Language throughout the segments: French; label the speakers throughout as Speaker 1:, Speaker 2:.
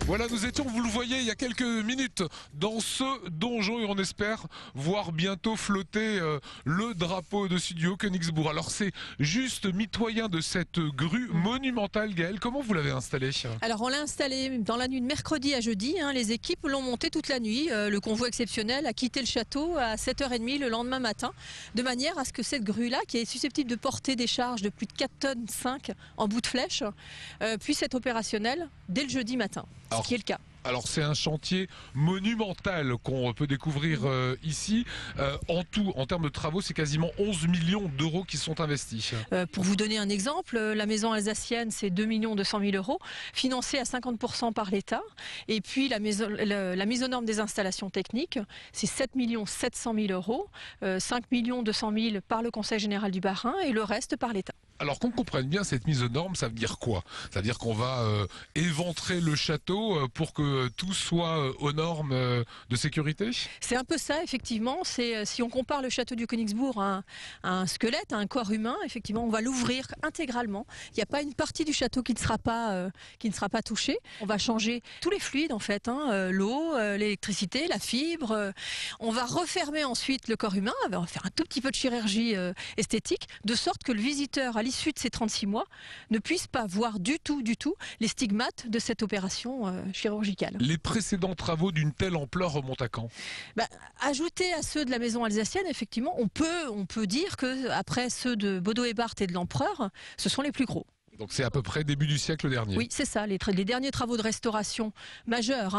Speaker 1: Voilà, nous étions, vous le voyez, il y a quelques minutes dans ce donjon et on espère voir bientôt flotter le drapeau au-dessus du Haut-Königsbourg. Alors c'est juste mitoyen de cette grue monumentale, Gaëlle. Comment vous l'avez installée?
Speaker 2: Alors on l'a installé dans la nuit de mercredi à jeudi. Les équipes l'ont monté toute la nuit. Le convoi exceptionnel a quitté le château à 7h30 le lendemain matin, de manière à ce que cette grue-là, qui est susceptible de porter des charges de plus de 4,5 tonnes en bout de flèche, puisse être opérationnelle dès le jeudi matin, ce qui est le cas.
Speaker 1: Alors c'est un chantier monumental qu'on peut découvrir ici. En tout, en termes de travaux, c'est quasiment 11 millions d'euros qui sont investis.
Speaker 2: Pour vous donner un exemple, la maison alsacienne, c'est 2 200 000 euros, financée à 50% par l'État. Et puis la mise aux normes des installations techniques, c'est 7 700 000 euros, 5 200 000 par le Conseil général du Bas-Rhin et le reste par l'État.
Speaker 1: Alors qu'on comprenne bien cette mise aux normes, ça veut dire quoi? Ça veut dire qu'on va éventrer le château pour que tout soit aux normes de sécurité? C'est
Speaker 2: un peu ça, effectivement. Si on compare le château du Königsbourg à un squelette, à un corps humain, effectivement, on va l'ouvrir intégralement. Il n'y a pas une partie du château qui ne sera pas touchée. On va changer tous les fluides, en fait, l'eau, l'électricité, la fibre. On va refermer ensuite le corps humain. On va faire un tout petit peu de chirurgie esthétique, de sorte que le visiteur, à l'issue de ces 36 mois, ne puisse pas voir du tout les stigmates de cette opération chirurgicale.
Speaker 1: Les précédents travaux d'une telle ampleur remontent à quand?
Speaker 2: Ajoutés à ceux de la maison alsacienne, effectivement, on peut dire que après ceux de Bodo et Barth et de l'Empereur, ce sont les plus gros.
Speaker 1: Donc c'est à peu près début du siècle dernier.
Speaker 2: Oui, c'est ça. Les derniers travaux de restauration majeurs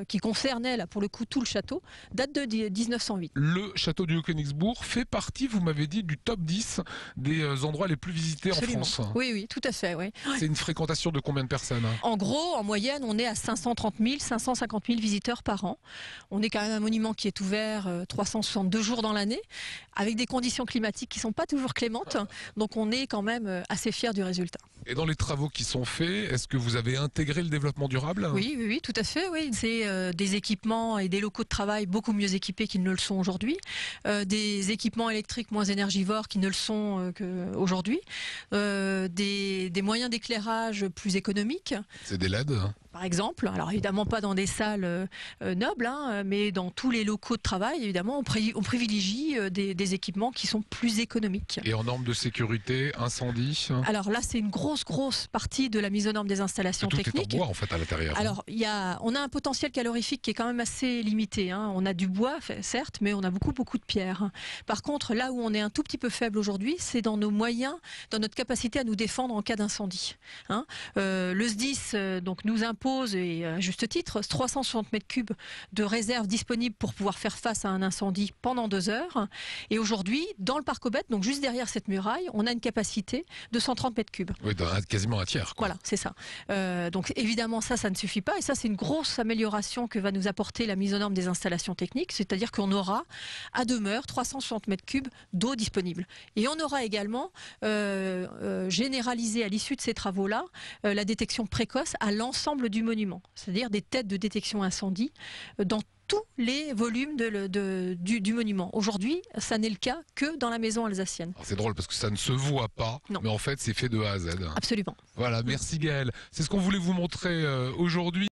Speaker 2: qui concernaient là, pour le coup tout le château datent de 1908.
Speaker 1: Le château du Haut-Königsbourg fait partie, vous m'avez dit, du top 10 des endroits les plus visités
Speaker 2: Absolument.
Speaker 1: En France.
Speaker 2: Oui, tout à fait. Oui.
Speaker 1: C'est une fréquentation de combien de personnes?
Speaker 2: En gros, en moyenne, on est à 530 000, 550 000 visiteurs par an. On est quand même un monument qui est ouvert 362 jours dans l'année, avec des conditions climatiques qui ne sont pas toujours clémentes. Donc on est quand même assez fiers du résultat.
Speaker 1: Et dans les travaux qui sont faits, est-ce que vous avez intégré le développement durable?
Speaker 2: Oui, tout à fait. Oui. C'est des équipements et des locaux de travail beaucoup mieux équipés qu'ils ne le sont aujourd'hui. Des équipements électriques moins énergivores qui ne le sont qu'aujourd'hui. Des moyens d'éclairage plus économiques.
Speaker 1: C'est des LED?
Speaker 2: Par exemple, alors évidemment pas dans des salles nobles, mais dans tous les locaux de travail, évidemment, on privilégie des équipements qui sont plus économiques.
Speaker 1: Et en normes de sécurité, incendie?
Speaker 2: Alors là, c'est une grosse partie de la mise aux normes des installations techniques.
Speaker 1: Tout est en bois, en fait, à l'intérieur.
Speaker 2: Alors, on a un potentiel calorifique qui est quand même assez limité. On a du bois, certes, mais on a beaucoup de pierres. Par contre, là où on est un tout petit peu faible aujourd'hui, c'est dans nos moyens, dans notre capacité à nous défendre en cas d'incendie. Le SDIS donc, nous impose, et à juste titre, 360 mètres cubes de réserve disponibles pour pouvoir faire face à un incendie pendant 2 heures. Et aujourd'hui, dans le parc Aubette, donc juste derrière cette muraille, on a une capacité de 130 mètres cubes.
Speaker 1: Oui, quasiment un tiers.
Speaker 2: Voilà, c'est ça. Donc évidemment, ça ne suffit pas. Et ça, c'est une grosse amélioration que va nous apporter la mise aux normes des installations techniques. C'est-à-dire qu'on aura à demeure 360 mètres cubes d'eau disponible. Et on aura également généralisé à l'issue de ces travaux-là la détection précoce à l'ensemble du monument. C'est-à-dire des têtes de détection incendie dans tous les volumes du monument. Aujourd'hui, ça n'est le cas que dans la maison alsacienne.
Speaker 1: C'est drôle parce que ça ne se voit pas, mais en fait c'est fait de A à Z.
Speaker 2: Absolument.
Speaker 1: Voilà, merci Gaëlle. C'est ce qu'on voulait vous montrer aujourd'hui.